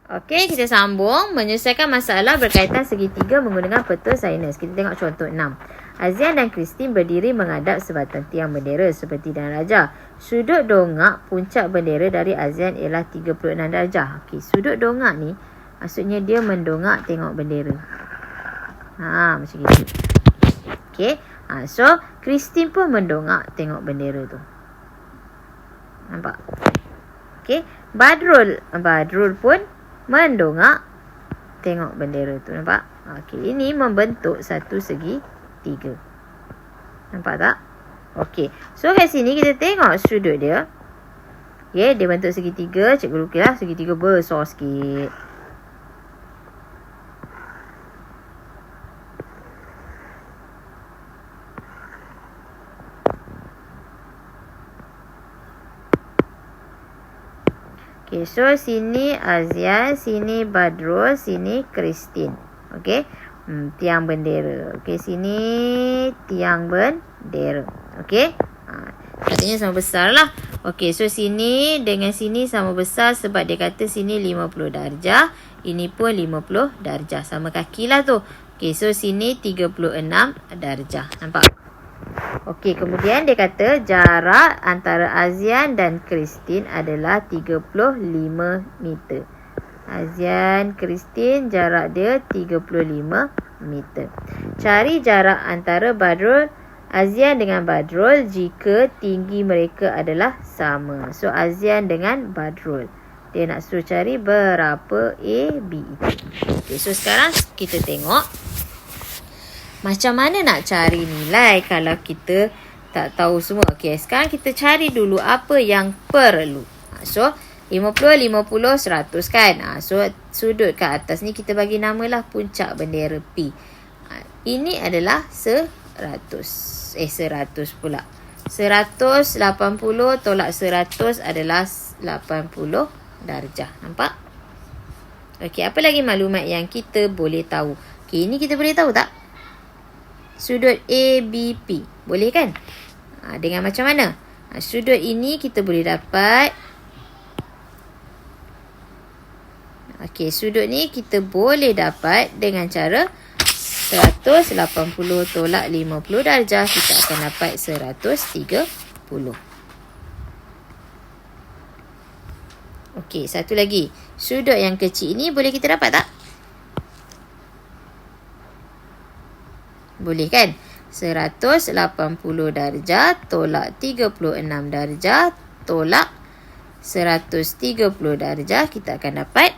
Okey, kita sambung. Menyelesaikan masalah berkaitan segitiga menggunakan peta sinus. Kita tengok contoh 6. Azian dan Christine berdiri menghadap sebatang tiang bendera seperti dan raja. Sudut dongak puncak bendera dari Azian ialah 36 darjah. Okey, sudut dongak ni maksudnya dia mendongak tengok bendera. Macam gitu. Okey. So Christine pun mendongak tengok bendera tu. Nampak? Okey. Badrul pun mendongak tengok bendera tu. Nampak? Okey, ini membentuk satu segitiga. Nampak tak? Okey. So kat sini kita tengok sudut dia. Okey, dia bentuk segitiga. Cikgu lukislah segitiga besar sikit. Okay, so sini Azian, sini Badrul, sini Christine. Okay, tiang bendera. Okay, sini tiang bendera. Okay, katanya sama besar lah. Okay, so sini dengan sini sama besar sebab dia kata sini 50 darjah. Ini pun 50 darjah. Sama kaki lah tu. Okay, so sini 36 darjah. Nampak? Okey, kemudian dia kata jarak antara Azian dan Christine adalah 35 meter. Azian, Christine, jarak dia 35 meter. Cari jarak antara Azian dengan Badrul jika tinggi mereka adalah sama. So, Azian dengan Badrul. Dia nak suruh cari berapa A, B itu. Okey, so sekarang kita tengok macam mana nak cari nilai kalau kita tak tahu semua. Okey, sekarang kita cari dulu apa yang perlu. So, 50, 50, 100 kan. So, sudut ke atas ni kita bagi namalah puncak bendera P. Ini adalah 100 pula. 180 tolak 100 adalah 80 darjah. Nampak? Okey, apa lagi maklumat yang kita boleh tahu? Okey, ini kita boleh tahu tak? Sudut ABP. Boleh kan? Dengan macam mana? Sudut ini kita boleh dapat. Okey, sudut ni kita boleh dapat dengan cara 180 tolak 50 darjah. Kita akan dapat 130. Okey, satu lagi. Sudut yang kecil ni boleh kita dapat tak? Boleh kan? 180 darjah tolak 36 darjah tolak 130 darjah. Kita akan dapat.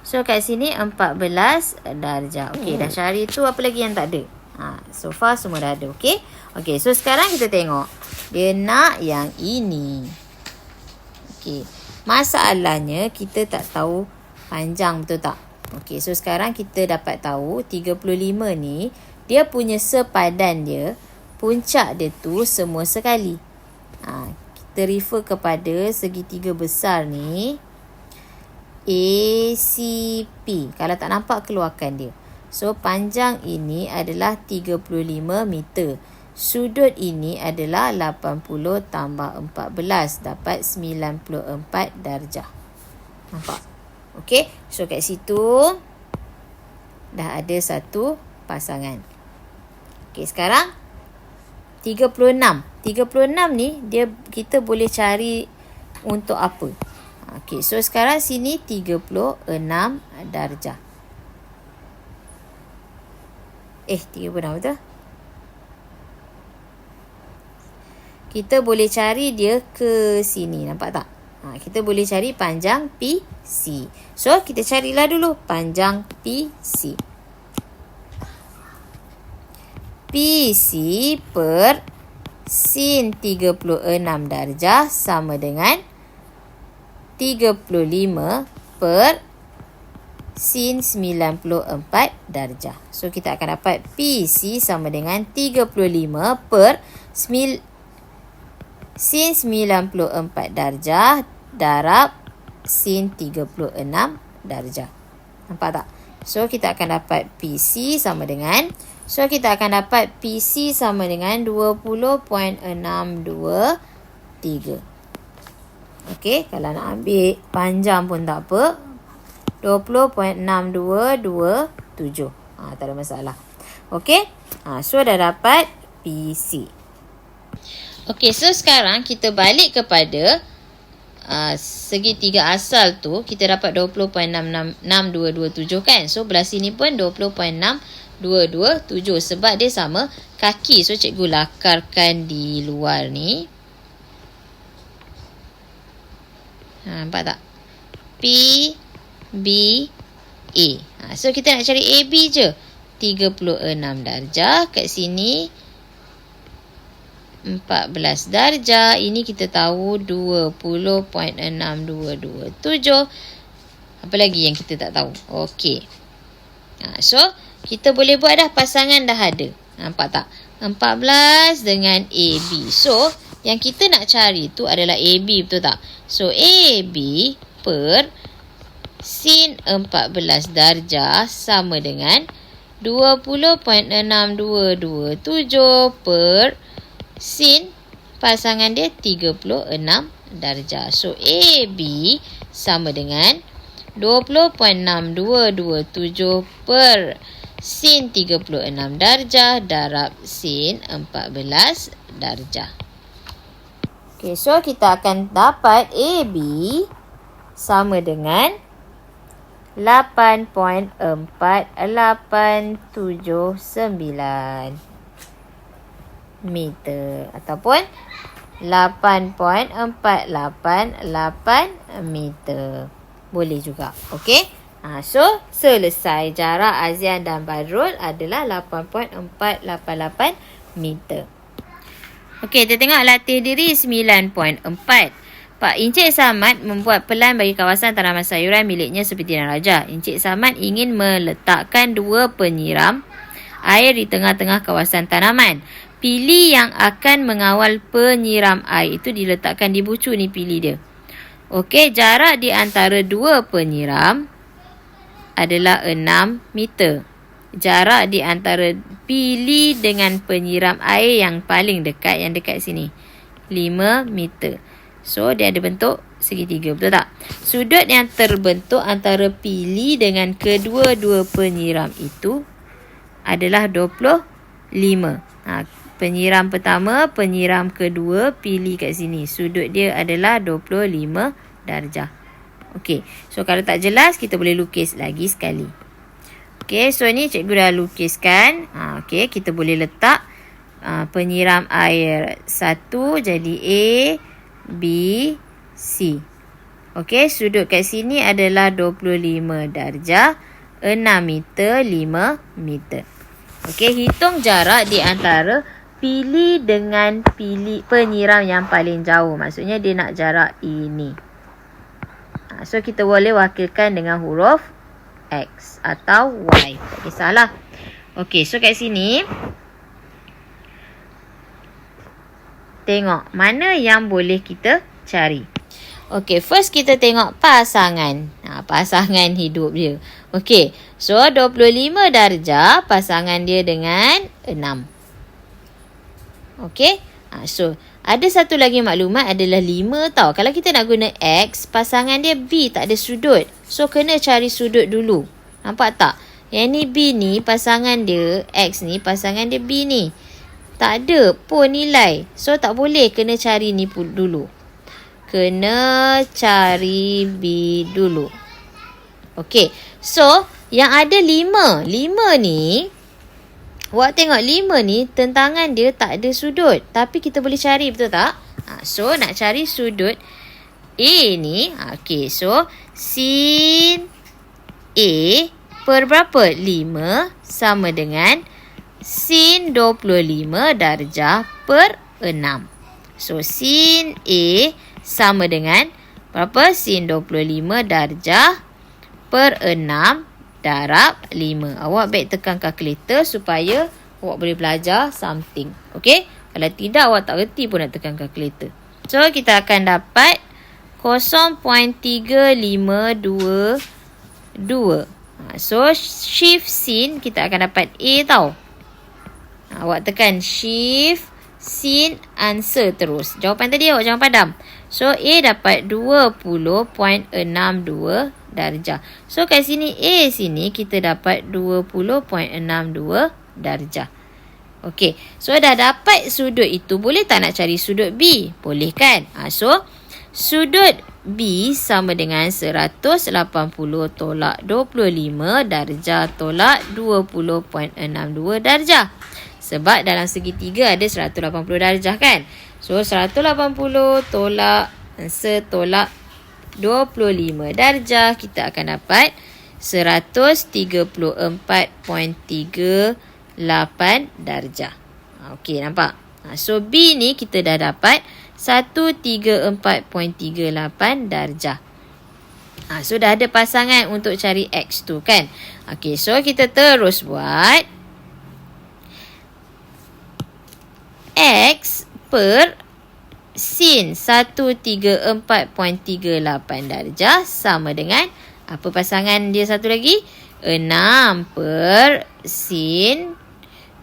So kat sini 14 darjah. Okey, dah cari tu. Apa lagi yang tak ada? So far semua dah ada. Okey. Okey, so sekarang kita tengok. Dia nak yang ini. Okey. Masalahnya kita tak tahu panjang, betul tak? Okey, so sekarang kita dapat tahu 35 ni dia punya sepadan dia, puncak dia tu semua sekali. Kita refer kepada segitiga besar ni ACP. Kalau tak nampak, keluarkan dia. So panjang ini adalah 35 meter. Sudut ini adalah 80 tambah 14 dapat 94 darjah. Nampak? Okey, so kat situ dah ada satu pasangan. Okey, sekarang 36. 36 ni kita boleh cari untuk apa? Okey, so sekarang sini 36 darjah. 36 betul? Kita boleh cari dia ke sini, nampak tak? Kita boleh cari panjang PC. So, kita carilah dulu panjang PC. PC per sin 36 darjah sama dengan 35 per sin 94 darjah. So, kita akan dapat PC sama dengan 35 per sin 94 darjah darab sin 36 darjah. Nampak tak? So, kita akan dapat PC sama dengan 20.623. Okey, kalau nak ambil panjang pun tak apa. 20.6227. Tak ada masalah. Okey. So dah dapat PC. Okey, so sekarang kita balik kepada segitiga asal tu. Kita dapat 20.6227 kan. So belah sini pun 20.6227 sebab dia sama kaki. So cikgu lakarkan di luar ni. Nampak tak? P, B, A. So kita nak cari AB je. 36 darjah. Kat sini 14 darjah. Ini kita tahu 20.6227. Apa lagi yang kita tak tahu? Okey. So kita boleh buat dah, pasangan dah ada. Nampak tak? 14 dengan AB. So yang kita nak cari tu adalah AB, betul tak? So AB per sin 14 darjah sama dengan 20.6227 per sin pasangan dia 36 darjah. So AB sama dengan 20.6227 per sin 36 darjah darab sin 14 darjah. Okay, so kita akan dapat AB sama dengan 8.4879 meter ataupun 8.488 meter. Boleh juga. Okey. So selesai. Jarak Azian dan Badrul adalah 8.488 meter. Okey, kita tengok latih diri 9.4. Pak Encik Samad membuat pelan bagi kawasan tanaman sayuran miliknya seperti Dina Raja. Encik Samad ingin meletakkan 2 penyiram air di tengah-tengah kawasan tanaman. Pilih yang akan mengawal penyiram air. Itu diletakkan di bucu ni, pilih dia. Okey, jarak di antara 2 penyiram adalah 6 meter. Jarak di antara pilih dengan penyiram air yang paling dekat, yang dekat sini, 5 meter. So dia ada bentuk segitiga, betul tak? Sudut yang terbentuk antara pilih dengan kedua-dua penyiram itu adalah 25. Penyiram pertama, penyiram kedua, pilih kat sini. Sudut dia adalah 25 darjah. Okey, so kalau tak jelas kita boleh lukis lagi sekali. Okey, so ni cikgu dah lukiskan. Okey, kita boleh letak penyiram air 1 jadi A, B, C. Okey, sudut kat sini adalah 25 darjah, 6 meter, 5 meter. Okey, hitung jarak di antara pilih dengan penyiram yang paling jauh. Maksudnya dia nak jarak ini. So kita boleh wakilkan dengan huruf X atau Y. Tak kisahlah. Okey, so kat sini tengok mana yang boleh kita cari. Okey, first kita tengok pasangan. Pasangan hidup dia. Okey, so 25 darjah pasangan dia dengan 6. Okey, so ada satu lagi maklumat adalah 5 tau. Kalau kita nak guna X, pasangan dia B, tak ada sudut. So kena cari sudut dulu. Nampak tak? Yang ni B ni, pasangan dia X ni, pasangan dia B ni. Tak ada pun nilai. So tak boleh, kena cari ni dulu. Kena cari B dulu. Okey. So yang ada 5. 5 ni, awak tengok 5 ni tentangan dia tak ada sudut. Tapi kita boleh cari, betul tak? So nak cari sudut A ni. Okey. So sin A per berapa? 5 sama dengan sin 25 darjah per 6. So sin A sama dengan berapa? Sin 25 darjah per 6 darab 5. Awak baik tekan kalkulator supaya awak boleh belajar something. Okey? Kalau tidak, awak tak reti pun nak tekan kalkulator. So kita akan dapat 0.3522. So shift sin kita akan dapat A tau. Awak tekan shift sin answer terus. Jawapan tadi awak jangan padam. So, A dapat 20.62 darjah. So, kat sini A sini kita dapat 20.62 darjah. Okey. So, dah dapat sudut itu. Boleh tak nak cari sudut B? Boleh kan? So, sudut B sama dengan 180 tolak 25 darjah tolak 20.62 darjah. Sebab dalam segitiga ada 180 darjah kan? So, 180 tolak setolak 25 darjah. Kita akan dapat 134.38 darjah. Okey, nampak? So, B ni kita dah dapat 134.38 darjah. So, dah ada pasangan untuk cari X tu kan? Okey, so kita terus buat. X per sin 134.38 darjah sama dengan apa pasangan dia satu lagi? 6 per sin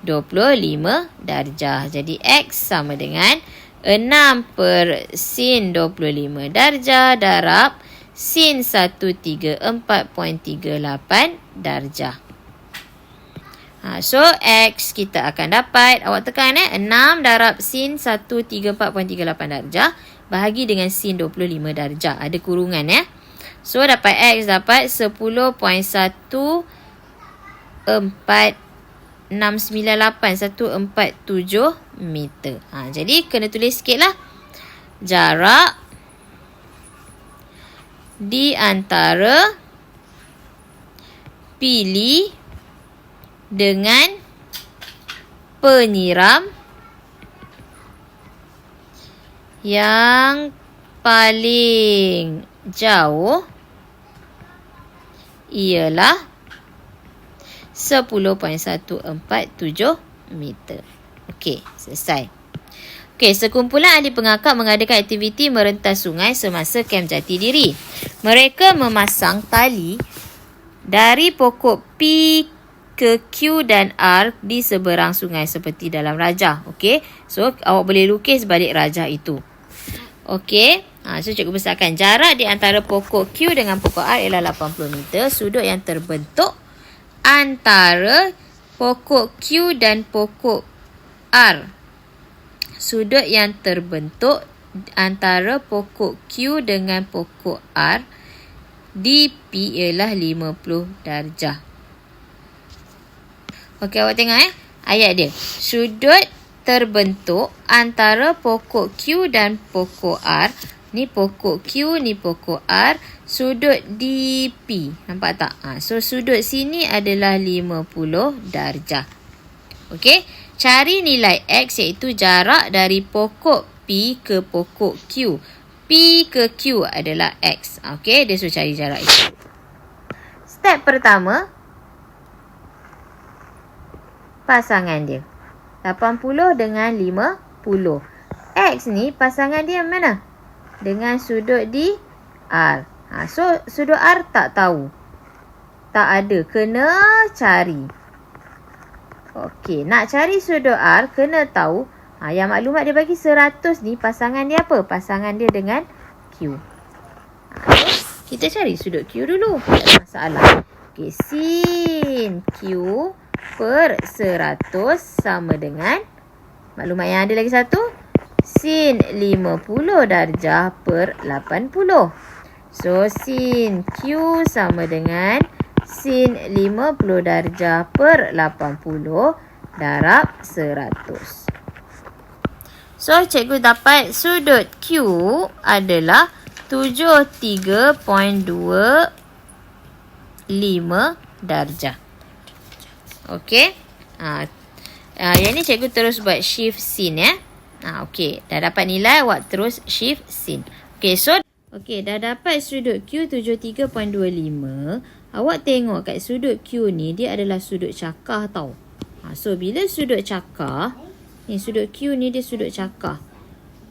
25 darjah. Jadi X sama dengan 6 per sin 25 darjah darab sin 134.38 darjah. So, X kita akan dapat, awak tekan 6 darab sin 134.38 darjah bahagi dengan sin 25 darjah. Ada kurungan So, dapat X dapat 10.14698147 meter. Jadi, kena tulis sikit lah. Jarak di antara pilih dengan penyiram yang paling jauh ialah 10.147 meter. Okey, selesai. Okey, sekumpulan ahli pengakap mengadakan aktiviti merentas sungai semasa kem jati diri. Mereka memasang tali dari pokok P ke Q dan R di seberang sungai seperti dalam rajah. Okey. So, awak boleh lukis balik rajah itu. Okey. So, cikgu besarkan jarak di antara pokok Q dengan pokok R ialah 80 meter. Sudut yang terbentuk antara pokok Q dan pokok R. Sudut yang terbentuk antara pokok Q dengan pokok R di P ialah 50 darjah. Okey, awak tengok ayat dia. Sudut terbentuk antara pokok Q dan pokok R. Ni pokok Q, ni pokok R. Sudut di P. Nampak tak? So, sudut sini adalah 50 darjah. Okey. Cari nilai X iaitu jarak dari pokok P ke pokok Q. P ke Q adalah X. Okey, dia suruh cari jarak itu. Step pertama. Pasangan dia 80 dengan 50. X ni pasangan dia mana? Dengan sudut di R. So, sudut R tak tahu. Tak ada. Kena cari. Okey, nak cari sudut R, kena tahu. Yang maklumat dia bagi 100 ni, pasangan dia apa? Pasangan dia dengan Q. Kita cari sudut Q dulu. Tak ada masalah. Okey, sin Q per 100 sama dengan, maklumat yang ada lagi satu, sin 50 darjah per 80. So, sin Q sama dengan sin 50 darjah per 80 darab 100. So, cikgu dapat sudut Q adalah 73.25 darjah. Okey. Yang ni cikgu terus buat shift sin okey. Dah dapat nilai, awak terus shift sin. Okey, so dah dapat sudut Q 73.25. Awak tengok kat sudut Q ni, dia adalah sudut cakar tau. So, bila sudut cakar, ni sudut Q ni dia sudut cakar.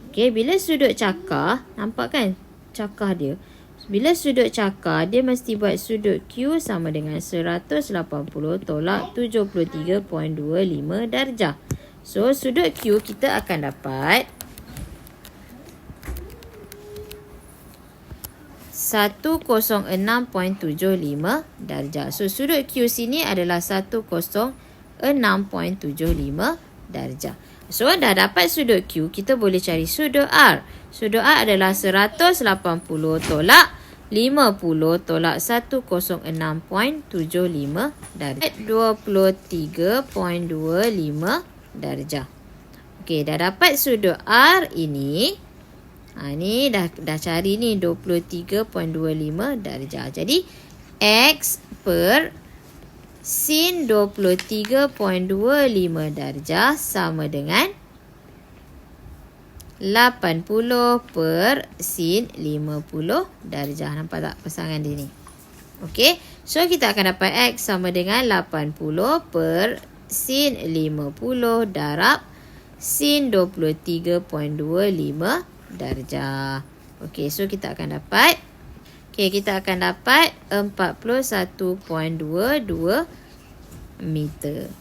Okey, bila sudut cakar, nampak kan cakar dia? Bila sudut cakar, dia mesti buat sudut Q sama dengan 180 tolak 73.25 darjah. So, sudut Q kita akan dapat 106.75 darjah. So, sudut Q sini adalah 106.75 darjah. So, dah dapat sudut Q, kita boleh cari sudut R. Sudut R adalah 180 tolak 50 tolak 106.75 darjah. 23.25 darjah. Okey, dah dapat sudut R ini. Ni dah cari ni 23.25 darjah. Jadi, X per sin 23.25 darjah sama dengan 80 per sin 50 darjah. Nampak tak pasangan dia ni? Okey. So, kita akan dapat X sama dengan 80 per sin 50 darab sin 23.25 darjah. Okey. So, kita akan dapat 41.22 meter.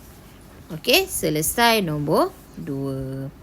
Okey. Selesai nombor 2.